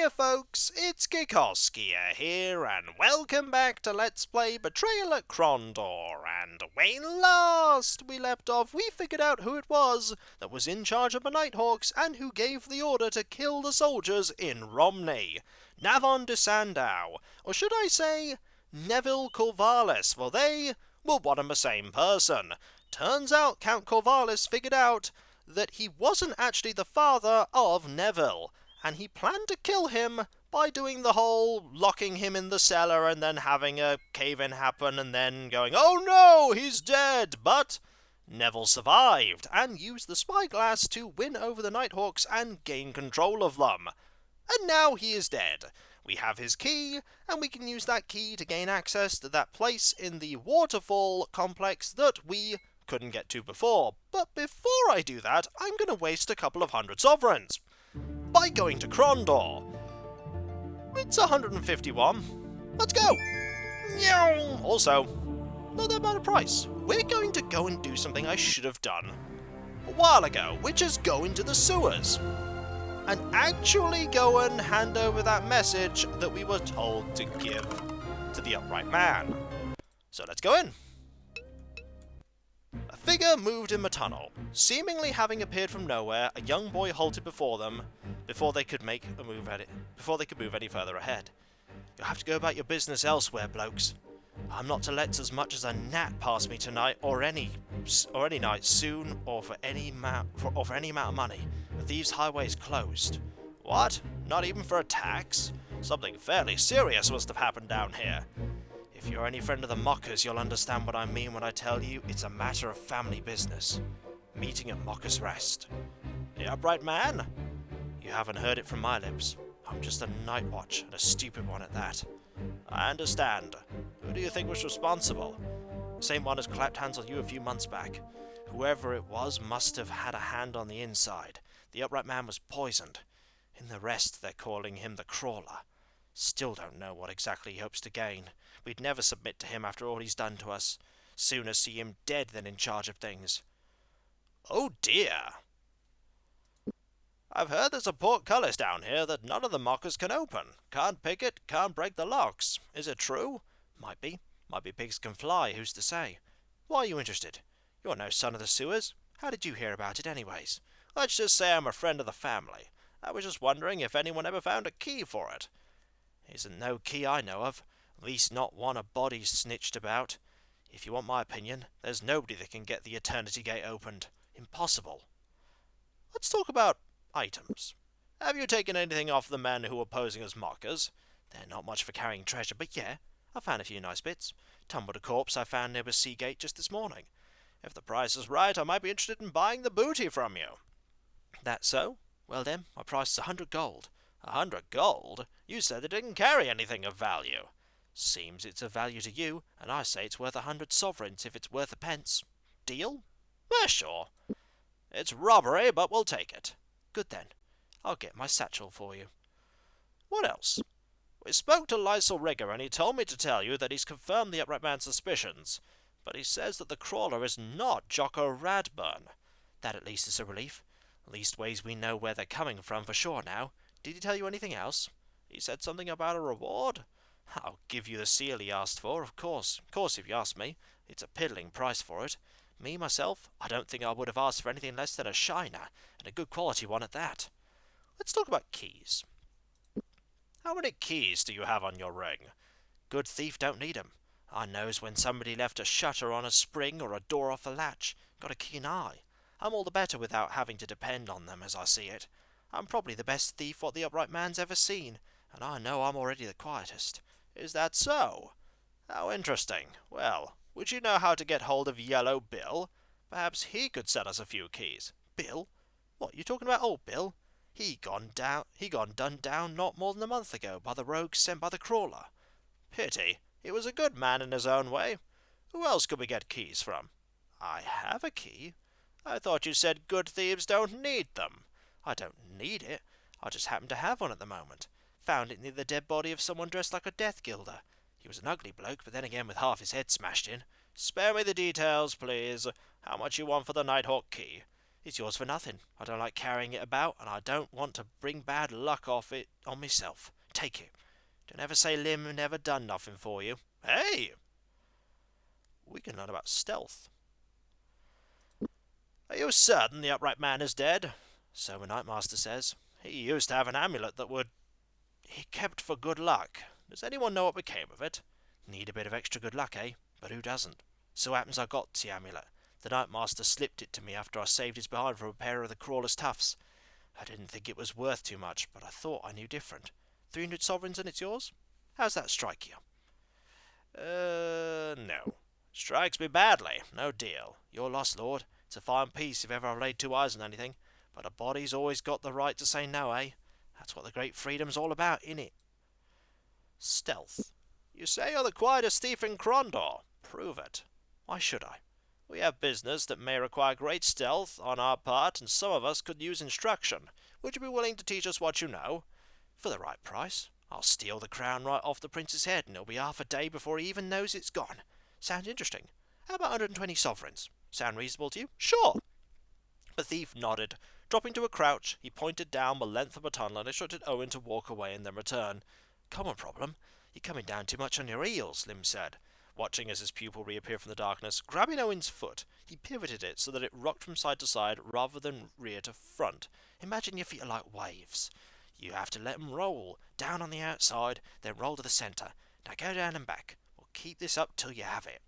Hiya folks, it's Kikoskia here, and welcome back to Let's Play Betrayal at Krondor, and when last we left off, we figured out who it was that was in charge of the Nighthawks and who gave the order to kill the soldiers in Romney. Navon de Sandow, or should I say, Neville Corvalis, for they were one and the same person. Turns out Count Corvalis figured out that he wasn't actually the father of Neville, and he planned to kill him by doing the whole locking him in the cellar and then having a cave-in happen and then going, "Oh no, he's dead!" But Neville survived and used the spyglass to win over the Nighthawks and gain control of them. And now he is dead. We have his key, and we can use that key to gain access to that place in the Waterfall complex that we couldn't get to before. But before I do that, I'm going to waste a couple of 100 sovereigns by going to Krondor. It's 151. Let's go! Also, not that bad a price. We're going to go and do something I should have done a while ago, which is go into the sewers and actually go and hand over that message that we were told to give to the upright man. So let's go in. A figure moved in the tunnel. Seemingly having appeared from nowhere, a young boy halted before them before they could make a move any further ahead. "You'll have to go about your business elsewhere, blokes. I'm not to let as much as a gnat pass me tonight, or any night soon, or for any amount of money. The Thieves' Highway is closed." "What? Not even for a tax? Something fairly serious must have happened down here. If you're any friend of the Mockers, you'll understand what I mean when I tell you it's a matter of family business. Meeting at Mocker's Rest." "The upright man?" "You haven't heard it from my lips. I'm just a night watch, and a stupid one at that." "I understand. Who do you think was responsible?" "The same one as clapped hands on you a few months back. Whoever it was must have had a hand on the inside. The upright man was poisoned. In the Rest, they're calling him the Crawler. Still don't know what exactly he hopes to gain. We'd never submit to him after all he's done to us. Sooner see him dead than in charge of things." "Oh dear. I've heard there's a portcullis down here that none of the Mockers can open. Can't pick it, can't break the locks. Is it true?" "Might be. Might be pigs can fly, who's to say? Why are you interested? You're no son of the sewers. How did you hear about it anyways?" "Let's just say I'm a friend of the family. I was just wondering if anyone ever found a key for it." "Isn't no key I know of. At least not one a body's snitched about. If you want my opinion, there's nobody that can get the Eternity Gate opened. Impossible." "Let's talk about items. Have you taken anything off the men who were posing as Mockers? They're not much for carrying treasure, but yeah, I found a few nice bits. Tumbled a corpse I found near the sea gate just this morning. If the price is right, I might be interested in buying the booty from you." "That so? Well then, my price is 100 gold. 100 gold? You said they didn't carry anything of value." "Seems it's of value to you, and I say it's worth 100 sovereigns if it's worth a pence. Deal?" Sure. It's robbery, but we'll take it." "Good then. I'll get my satchel for you." "What else?" "We spoke to Lysel Rigger, and he told me to tell you that he's confirmed the upright man's suspicions, but he says that the Crawler is not Jocko Radburn." "That at least is a relief. Leastways we know where they're coming from for sure now. Did he tell you anything else?" "He said something about a reward." "I'll give you the seal he asked for, of course. If you ask me. It's a piddling price for it. Me, myself, I don't think I would have asked for anything less than a shiner, and a good quality one at that." "Let's talk about keys. How many keys do you have on your ring?" "Good thief don't need 'em. I knows when somebody left a shutter on a spring or a door off a latch. Got a keen eye. I'm all the better without having to depend on them, as I see it. I'm probably the best thief what the upright man's ever seen, and I know I'm already the quietest." "Is that so? How interesting. Well, would you know how to get hold of Yellow Bill? Perhaps he could sell us a few keys." "Bill? What, you talking about old Bill? He gone done down not more than a month ago by the rogues sent by the Crawler." "Pity. He was a good man in his own way. Who else could we get keys from?" "I have a key." "I thought you said good thieves don't need them." "I don't need it. I just happen to have one at the moment. Found it near the dead body of someone dressed like a death gilder. He was an ugly bloke, but then again with half his head smashed in." "Spare me the details, please. How much you want for the Nighthawk key?" It's yours for nothing. I don't like carrying it about, and I don't want to bring bad luck off it on myself. Take it. Don't ever say Lim never done nothing for you. Hey! We can learn about stealth. Are you certain the upright man is dead? So my Nightmaster says. He used to have an amulet that he kept for good luck. Does anyone know what became of it? Need a bit of extra good luck, eh? But who doesn't? So happens I got the amulet. The Nightmaster slipped it to me after I saved his behind from a pair of the Crawler's toughs. I didn't think it was worth too much, but I thought I knew different. 300 sovereigns and it's yours? How's that strike you? No. Strikes me badly. No deal. You're lost, Lord. It's a fine piece if ever I've laid two eyes on anything. But a body's always got the right to say no, eh? That's what the great freedom's all about, innit? Stealth. You say you're the quietest thief in Krondor. Prove it. Why should I? We have business that may require great stealth on our part, and some of us could use instruction. Would you be willing to teach us what you know? For the right price. I'll steal the crown right off the prince's head, and it'll be half a day before he even knows it's gone. Sounds interesting. How about 120 sovereigns? Sound reasonable to you? Sure. The thief nodded. Dropping to a crouch, he pointed down the length of a tunnel and instructed Owyn to walk away and then return. Common problem. You're coming down too much on your heels, Lim said, watching as his pupil reappeared from the darkness. Grabbing Owen's foot, he pivoted it so that it rocked from side to side rather than rear to front. Imagine your feet are like waves. You have to let them roll, down on the outside, then roll to the centre. Now go down and back. We'll keep this up till you have it.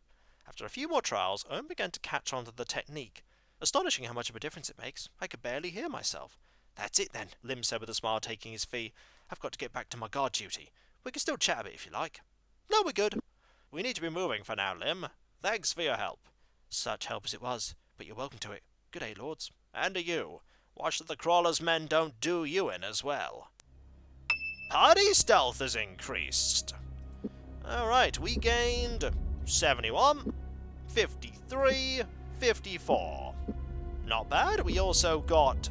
After a few more trials, Owen began to catch on to the technique. Astonishing how much of a difference it makes. I could barely hear myself. That's it then, Lim said with a smile, taking his fee. I've got to get back to my guard duty. We can still chat a bit if you like. No, we're good. We need to be moving for now, Lim. Thanks for your help. Such help as it was, but you're welcome to it. Good day, lords. And to you. Watch that the Crawler's men don't do you in as well. Party stealth is increased. Alright, we gained 71, 53, 54. Not bad. We also got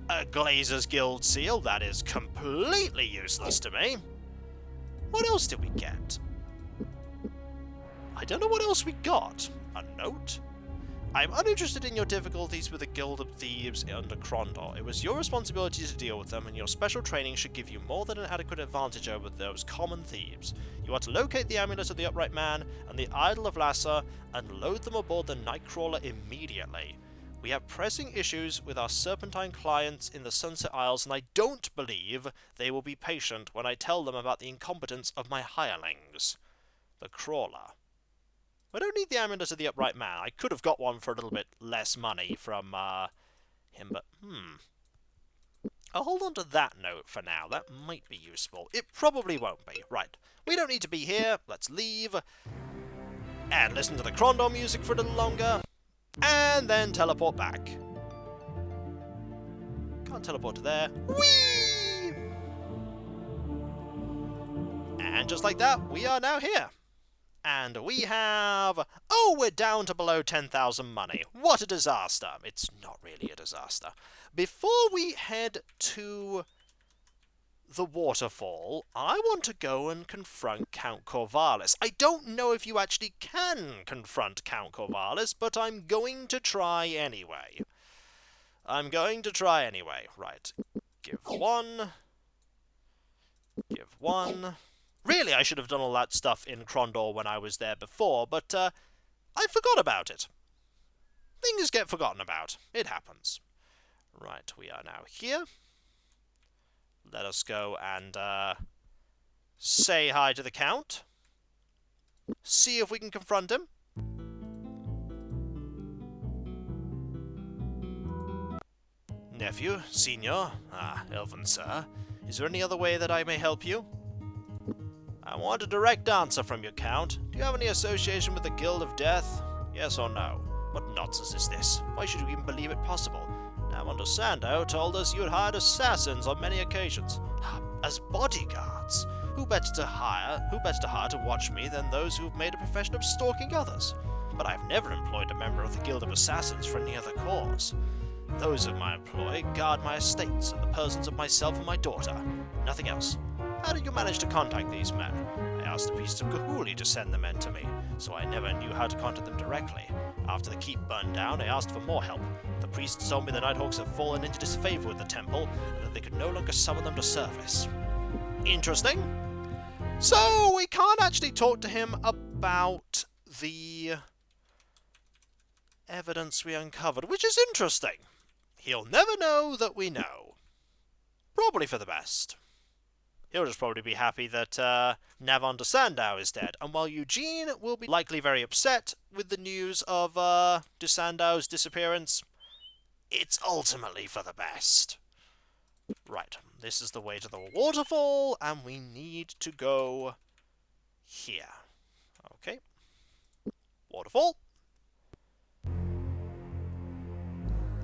a Glazer's Guild seal. That is completely useless to me. What else did we get? I don't know what else we got. A note? I'm uninterested in your difficulties with the Guild of Thieves under Krondor. It was your responsibility to deal with them, and your special training should give you more than an adequate advantage over those common thieves. You are to locate the amulet of the Upright Man and the Idol of Lassa, and load them aboard the Nightcrawler immediately. We have pressing issues with our Serpentine clients in the Sunset Isles, and I don't believe they will be patient when I tell them about the incompetence of my hirelings. The Crawler. I don't need the amulet of the Upright Man. I could have got one for a little bit less money from him, but I'll hold on to that note for now. That might be useful. It probably won't be. Right. We don't need to be here. Let's leave. And listen to the Krondor music for a little longer. And then teleport back. Can't teleport to there. Whee! And just like that, we are now here. And we have... Oh, we're down to below 10,000 money. What a disaster. It's not really a disaster. Before we head to the Waterfall, I want to go and confront Count Corvalis. I don't know if you actually can confront Count Corvalis, but I'm going to try anyway. Right. Give one. Give one. Really, I should have done all that stuff in Krondor when I was there before, but I forgot about it. Things get forgotten about. It happens. Right, we are now here. Let us go and say hi to the Count. See if we can confront him. Nephew, senior, elven sir, is there any other way that I may help you? I want a direct answer from you, Count. Do you have any association with the Guild of Death? Yes or no? What nonsense is this? Why should you even believe it possible? Navon Sando told us you had hired assassins on many occasions. As bodyguards? Who better to hire to watch me than those who've made a profession of stalking others? But I've never employed a member of the Guild of Assassins for any other cause. Those of my employ guard my estates and the persons of myself and my daughter. Nothing else. How did you manage to contact these men? I asked the priests of Kahuli to send the men to me, so I never knew how to contact them directly. After the keep burned down, I asked for more help. The priests told me the Nighthawks have fallen into disfavor with the temple, and that they could no longer summon them to service. Interesting. So, we can't actually talk to him about the evidence we uncovered, which is interesting. He'll never know that we know. Probably for the best. He'll just probably be happy that Navon de Sandow is dead, and while Eugene will be likely very upset with the news of de Sandow's disappearance, it's ultimately for the best. Right, this is the way to the waterfall, and we need to go here. Okay. Waterfall.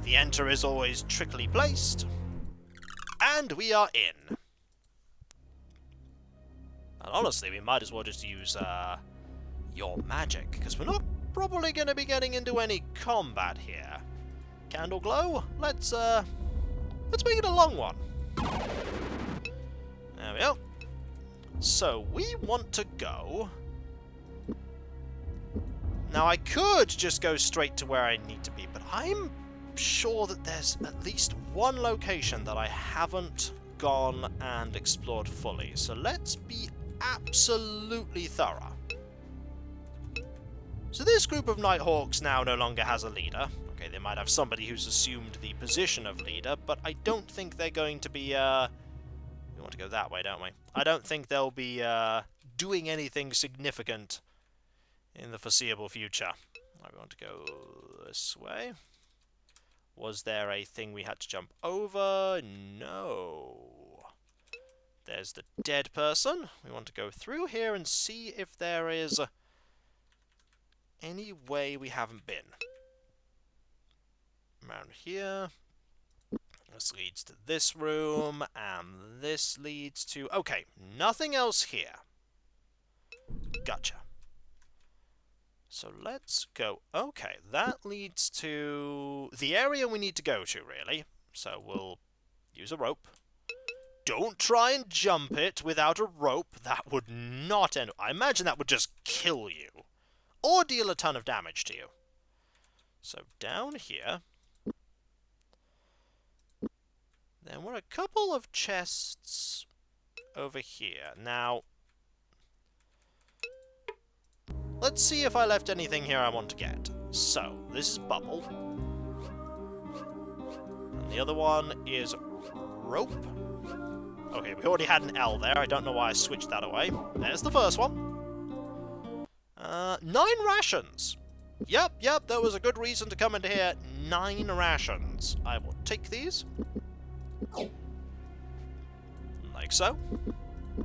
The enter is always trickily placed. And we are in. And honestly, we might as well just use your magic, because we're not probably going to be getting into any combat here. Candle glow? Let's make it a long one. There we go. So, we want to go... Now, I could just go straight to where I need to be, but I'm sure that there's at least one location that I haven't gone and explored fully. So let's be absolutely thorough. So this group of Nighthawks now no longer has a leader. Okay, they might have somebody who's assumed the position of leader, but I don't think they're going to be, we want to go that way, don't we? I don't think they'll be, doing anything significant in the foreseeable future. I want to go this way. Was there a thing we had to jump over? No. There's the dead person. We want to go through here and see if there is any way we haven't been. Around here. This leads to this room, and this leads to... Okay, nothing else here. Gotcha. So let's go... Okay, that leads to the area we need to go to, really. So we'll use a rope. Don't try and jump it without a rope. That would not end... I imagine that would just kill you. Or deal a ton of damage to you. So down here... There were a couple of chests over here. Now... Let's see if I left anything here I want to get. So, this is bubble. And the other one is rope. Okay, we already had an L there. I don't know why I switched that away. There's the first one. 9 rations. Yep, there was a good reason to come into here. 9 rations. I will take these. Like so.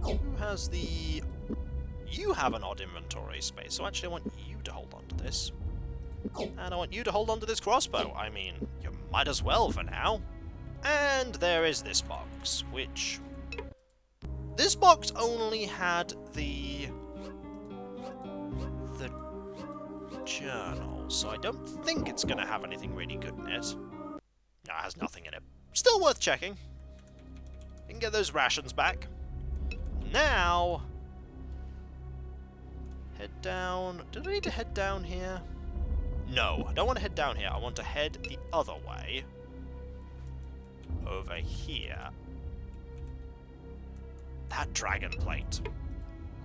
Who has the... You have an odd inventory space, so actually I want you to hold on to this. And I want you to hold on to this crossbow. I mean, you might as well for now. And there is this box, which... This box only had the journal, so I don't think it's going to have anything really good in it. No, it has nothing in it. Still worth checking. You can get those rations back. Now... Head down... Did I need to head down here? No, I don't want to head down here. I want to head the other way. Over here. That dragon plate.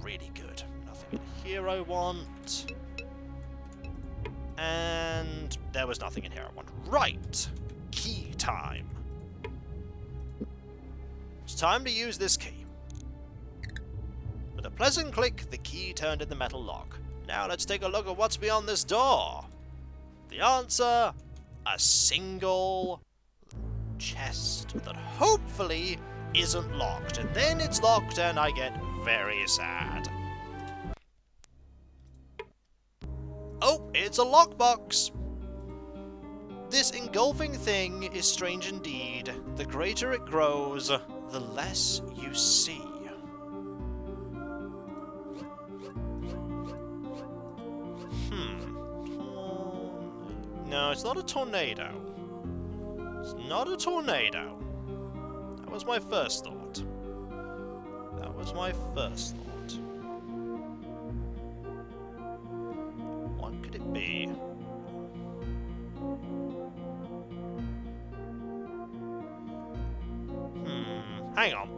Really good. Nothing in here I want. And there was nothing in here I want. Right. Key time. It's time to use this key. With a pleasant click, the key turned in the metal lock. Now let's take a look at what's beyond this door. The answer, a single chest that hopefully isn't locked. And then it's locked and I get very sad. Oh, it's a lockbox. This engulfing thing is strange indeed. The greater it grows, the less you see. No, it's not a tornado. It's not a tornado. That was my first thought. That was my first thought. be? Hang on.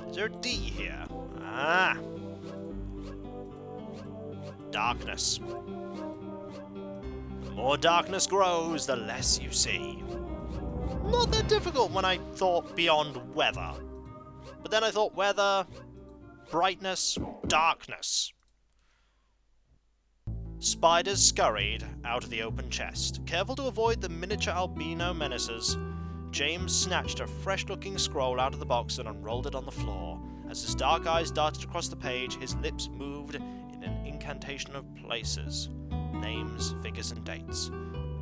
Is there a D here? Ah. Darkness. The more darkness grows, the less you see. Not that difficult when I thought beyond weather. But then I thought weather, brightness, darkness. Spiders scurried out of the open chest. Careful to avoid the miniature albino menaces, James snatched a fresh-looking scroll out of the box and unrolled it on the floor. As his dark eyes darted across the page, his lips moved in an incantation of places. Names, figures, and dates.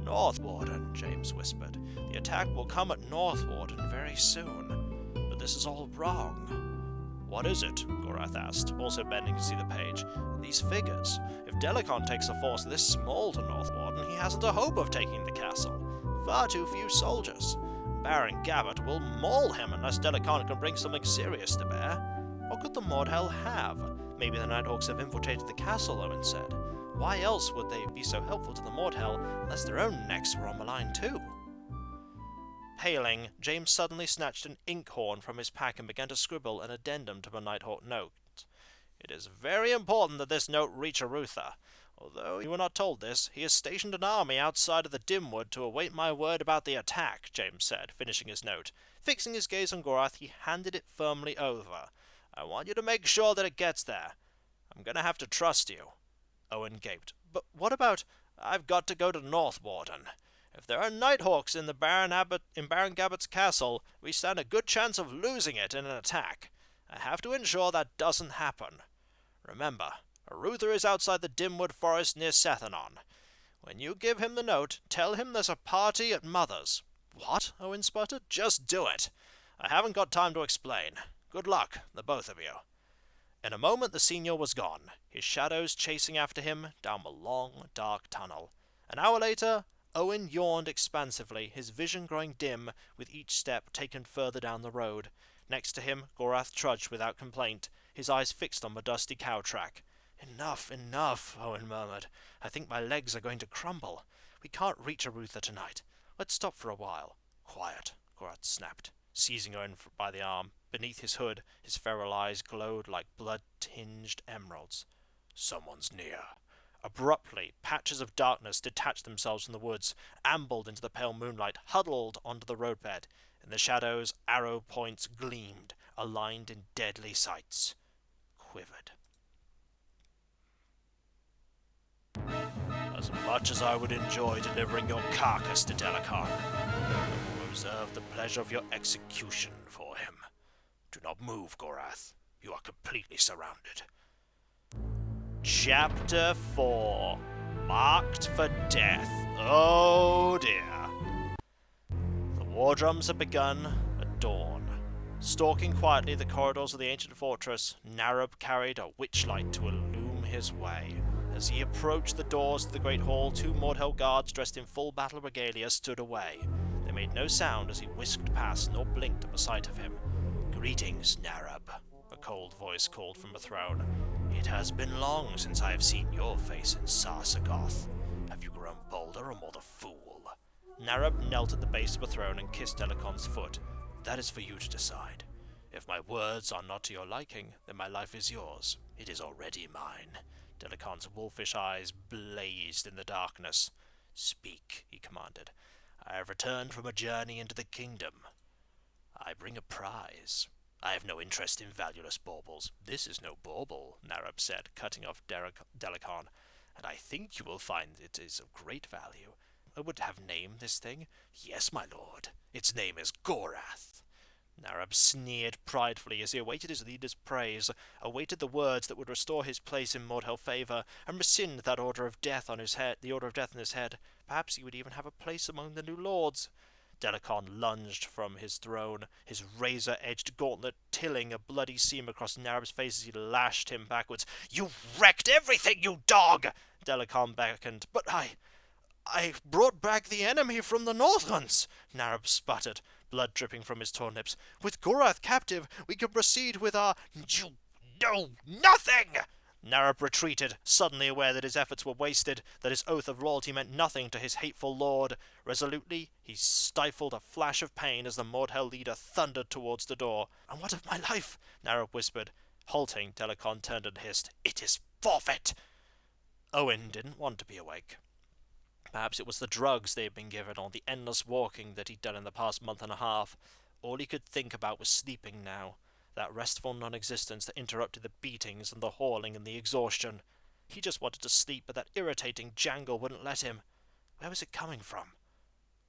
Northwarden, James whispered. The attack will come at Northwarden very soon. But this is all wrong. What is it? Gorath asked, also bending to see the page. These figures. If Delecon takes a force this small to Northwarden, he hasn't a hope of taking the castle. Far too few soldiers. Baron Gabbert will maul him unless Delecon can bring something serious to bear. What could the Mordhell have? Maybe the Nighthawks have infiltrated the castle, Owyn said. Why else would they be so helpful to the Mordhell unless their own necks were on the line too? Paling, James suddenly snatched an inkhorn from his pack and began to scribble an addendum to the Nighthawk note. It is very important that this note reach Arutha. Although you were not told this, he has stationed an army outside of the Dimwood to await my word about the attack, James said, finishing his note. Fixing his gaze on Gorath, he handed it firmly over. I want you to make sure that it gets there. I'm going to have to trust you. Owyn gaped. But what about... I've got to go to Northwarden. If there are Nighthawks in Baron Gabbert's castle, we stand a good chance of losing it in an attack. I have to ensure that doesn't happen. Remember, Arutha is outside the Dimwood Forest near Sethanon. When you give him the note, tell him there's a party at Mother's. What? Owyn sputtered. Just do it. I haven't got time to explain. Good luck, the both of you. In a moment the senior was gone, his shadows chasing after him down the long, dark tunnel. An hour later, Owyn yawned expansively, his vision growing dim with each step taken further down the road. Next to him, Gorath trudged without complaint, his eyes fixed on the dusty cow track. Enough, enough, Owyn murmured. I think my legs are going to crumble. We can't reach Arutha tonight. Let's stop for a while. Quiet, Gorath snapped, seizing Owyn by the arm. Beneath his hood, his feral eyes glowed like blood-tinged emeralds. Someone's near. Abruptly, patches of darkness detached themselves from the woods, ambled into the pale moonlight, huddled onto the roadbed. In the shadows, arrow points gleamed, aligned in deadly sights. Quivered. As much as I would enjoy delivering your carcass to Delecon, I will reserve the pleasure of your execution for him. Do not move, Gorath. You are completely surrounded. Chapter 4. Marked for Death. Oh dear. The war drums had begun at dawn. Stalking quietly the corridors of the ancient fortress, Narab carried a witchlight to illume his way. As he approached the doors of the great hall, 2 Mordhell guards dressed in full battle regalia stood away. They made no sound as he whisked past, nor blinked at the sight of him. Greetings, Narab, a cold voice called from the throne. It has been long since I have seen your face in Sarsagoth. Have you grown bolder or more the fool? Narab knelt at the base of the throne and kissed Delecon's foot. That is for you to decide. If my words are not to your liking, then my life is yours. It is already mine. Delecon's wolfish eyes blazed in the darkness. Speak, he commanded. I have returned from a journey into the kingdom. I bring a prize. I have no interest in valueless baubles. This is no bauble, Narab said, cutting off Delecon, and I think you will find it is of great value. I would have named this thing. Yes, my lord. Its name is Gorath. Narab sneered pridefully as he awaited his leader's praise, awaited the words that would restore his place in Mordhell favour, and rescind that order of death on his head, the order of death on his head. Perhaps he would even have a place among the new lords. Delecon lunged from his throne, his razor-edged gauntlet tilling a bloody seam across Narab's face as he lashed him backwards. You wrecked everything, you dog! Delecon beckoned. But I brought back the enemy from the Northlands, Narab sputtered, blood dripping from his torn lips. With Gorath captive, we can proceed with our... You know nothing! Narab retreated, suddenly aware that his efforts were wasted, that his oath of loyalty meant nothing to his hateful lord. Resolutely, he stifled a flash of pain as the Mordhel leader thundered towards the door. "And what of my life?" Narab whispered. Halting, Delecon turned and hissed, "It is forfeit!" Owyn didn't want to be awake. Perhaps it was the drugs they had been given, or the endless walking that he'd done in the past month and a half. All he could think about was sleeping now, that restful non-existence that interrupted the beatings and the hauling and the exhaustion. He just wanted to sleep, but that irritating jangle wouldn't let him. Where was it coming from?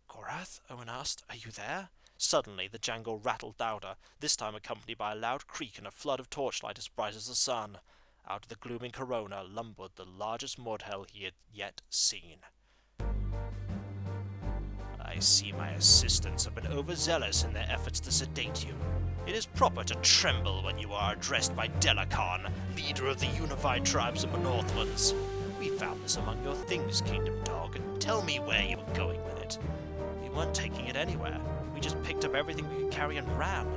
"Gorath?" Owyn asked. "Are you there?" Suddenly the jangle rattled louder, this time accompanied by a loud creak and a flood of torchlight as bright as the sun. Out of the glooming corona lumbered the largest Mordhel he had yet seen. "I see my assistants have been overzealous in their efforts to sedate you. It is proper to tremble when you are addressed by Delecon, leader of the unified tribes of the Northlands. We found this among your things, Kingdom Dog. Tell me where you were going with it." "We weren't taking it anywhere. We just picked up everything we could carry and ran.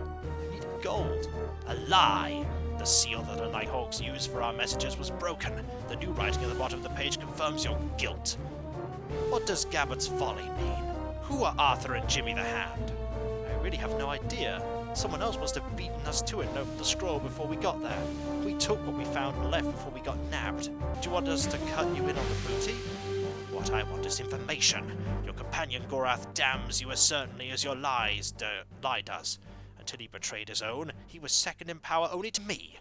We needed gold." "A lie! The seal that the Nighthawks used for our messages was broken. The new writing at the bottom of the page confirms your guilt." "What does Gabbart's folly mean? Who are Arthur and Jimmy the Hand?" "I really have no idea. Someone else must have beaten us to it and opened the scroll before we got there. We took what we found and left before we got nabbed. Do you want us to cut you in on the booty?" "What I want is information. Your companion Gorath damns you as certainly as your lie does. Until he betrayed his own, he was second in power only to me.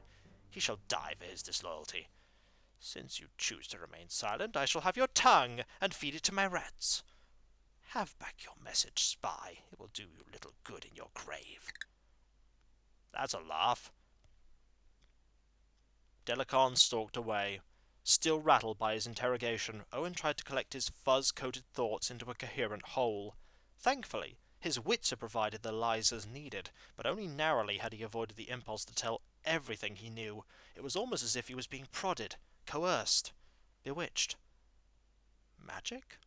He shall die for his disloyalty. Since you choose to remain silent, I shall have your tongue and feed it to my rats. Have back your message, spy. It will do you little good in your grave." That's a laugh. Delecon stalked away. Still rattled by his interrogation, Owyn tried to collect his fuzz-coated thoughts into a coherent whole. Thankfully, his wits had provided the lies as needed, but only narrowly had he avoided the impulse to tell everything he knew. It was almost as if he was being prodded, coerced, bewitched. Magic?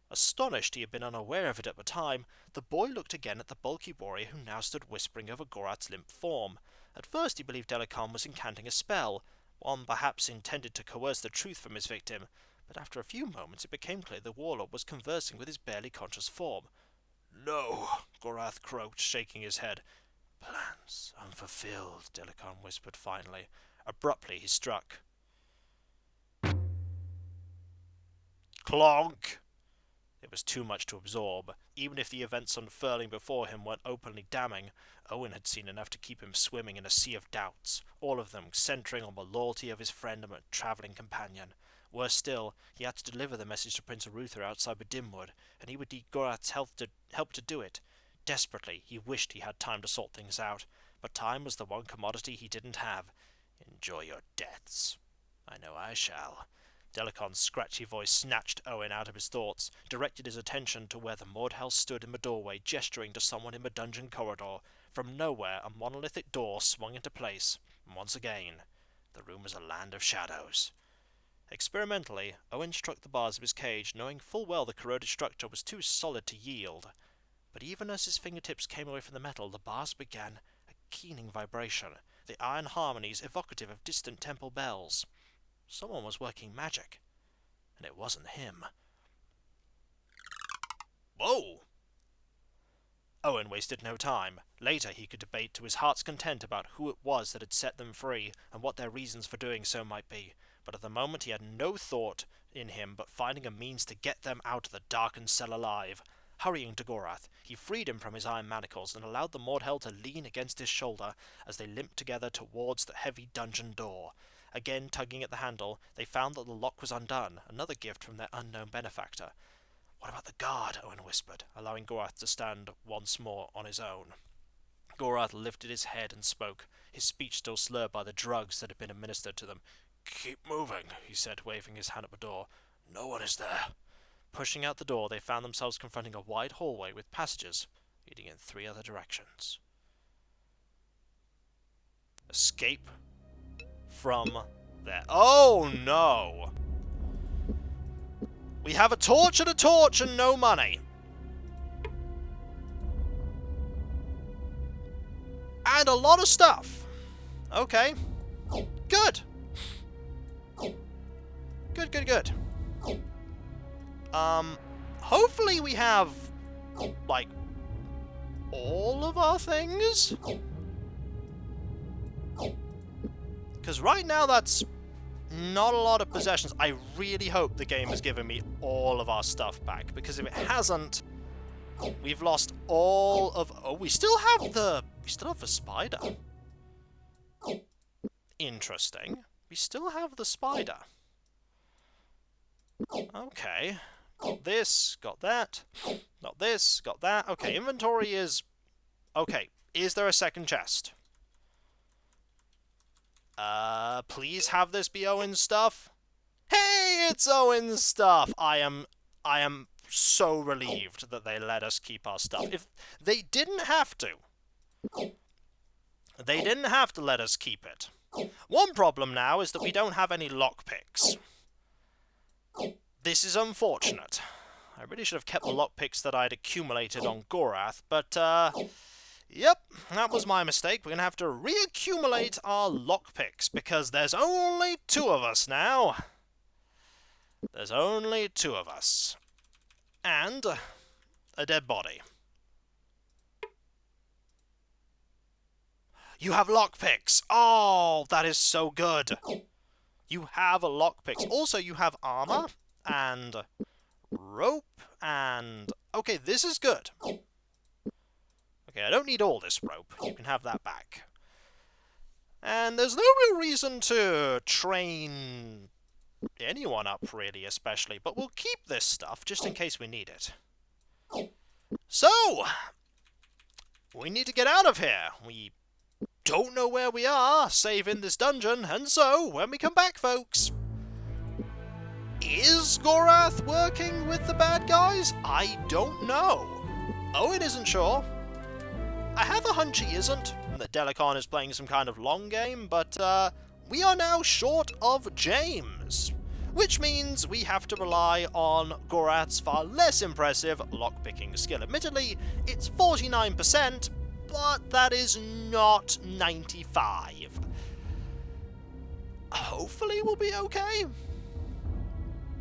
Astonished he had been unaware of it at the time, the boy looked again at the bulky warrior who now stood whispering over Gorath's limp form. At first he believed Delecon was incanting a spell, one perhaps intended to coerce the truth from his victim, but after a few moments it became clear the warlord was conversing with his barely conscious form. "No," Gorath croaked, shaking his head. "Plans unfulfilled," Delecon whispered finally. Abruptly he struck. Clonk! It was too much to absorb. Even if the events unfurling before him weren't openly damning, Owyn had seen enough to keep him swimming in a sea of doubts, all of them centering on the loyalty of his friend and travelling companion. Worse still, he had to deliver the message to Prince Arutha outside the Dimwood, and he would need Gorath's help to do it. Desperately, he wished he had time to sort things out, but time was the one commodity he didn't have. "Enjoy your deaths." "I know I shall." Delecon's scratchy voice snatched Owyn out of his thoughts, directed his attention to where the Mordhel stood in the doorway, gesturing to someone in the dungeon corridor. From nowhere, a monolithic door swung into place, and once again, the room was a land of shadows. Experimentally, Owyn struck the bars of his cage, knowing full well the corroded structure was too solid to yield. But even as his fingertips came away from the metal, the bars began a keening vibration, the iron harmonies evocative of distant temple bells. Someone was working magic, and it wasn't him. Whoa! Owyn wasted no time. Later he could debate to his heart's content about who it was that had set them free, and what their reasons for doing so might be, but at the moment he had no thought in him but finding a means to get them out of the darkened cell alive. Hurrying to Gorath, he freed him from his iron manacles and allowed the Mordhel to lean against his shoulder as they limped together towards the heavy dungeon door. Again tugging at the handle, they found that the lock was undone, another gift from their unknown benefactor. "What about the guard?" Owyn whispered, allowing Gorath to stand once more on his own. Gorath lifted his head and spoke, his speech still slurred by the drugs that had been administered to them. "Keep moving," he said, waving his hand at the door. "No one is there." Pushing out the door, they found themselves confronting a wide hallway with passages leading in 3 other directions. Escape from there. Oh no! We have a torch and no money. And a lot of stuff. Okay. Good. Good, good, good. Hopefully we have, like, all of our things? Because right now that's not a lot of possessions. I really hope the game has given me all of our stuff back, because if it hasn't, we've lost all of... Oh, we still have the spider. Interesting. We still have the spider. Okay. Got this, got that, got this, got that. Okay, inventory is... Okay, is there a second chest? Please have this be Owyn's stuff? Hey, it's Owyn's stuff! I am so relieved that they let us keep our stuff. If they didn't have to. They didn't have to let us keep it. One problem now is that we don't have any lockpicks. This is unfortunate. I really should have kept the lockpicks that I'd accumulated on Gorath, but, yep, that was my mistake. We're gonna have to reaccumulate our lockpicks, because there's only 2 of us now. There's only 2 of us. And a dead body. You have lockpicks! Oh, that is so good! You have lockpicks. Also, you have armor, and rope, and... Okay, this is good. Okay, I don't need all this rope. You can have that back. And there's no real reason to train anyone up, really, especially. But we'll keep this stuff, just in case we need it. So! We need to get out of here. We don't know where we are, save in this dungeon, and so, when we come back, folks... Is Gorath working with the bad guys? I don't know. Owyn isn't sure. I have a hunch he isn't, and that Delecon is playing some kind of long game, but we are now short of James, which means we have to rely on Gorath's far less impressive lockpicking skill. Admittedly, it's 49%, but that is not 95. Hopefully we'll be okay.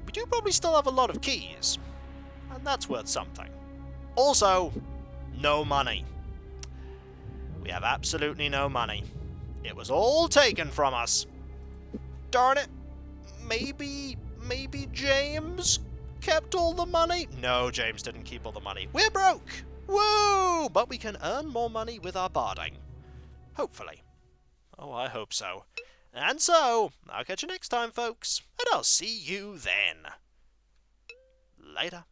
We do probably still have a lot of keys, and that's worth something. Also, no money. We have absolutely no money. It was all taken from us. Darn it. Maybe James kept all the money? No, James didn't keep all the money. We're broke! Woo! But we can earn more money with our barding. Hopefully. Oh, I hope so. And so, I'll catch you next time, folks, and I'll see you then. Later.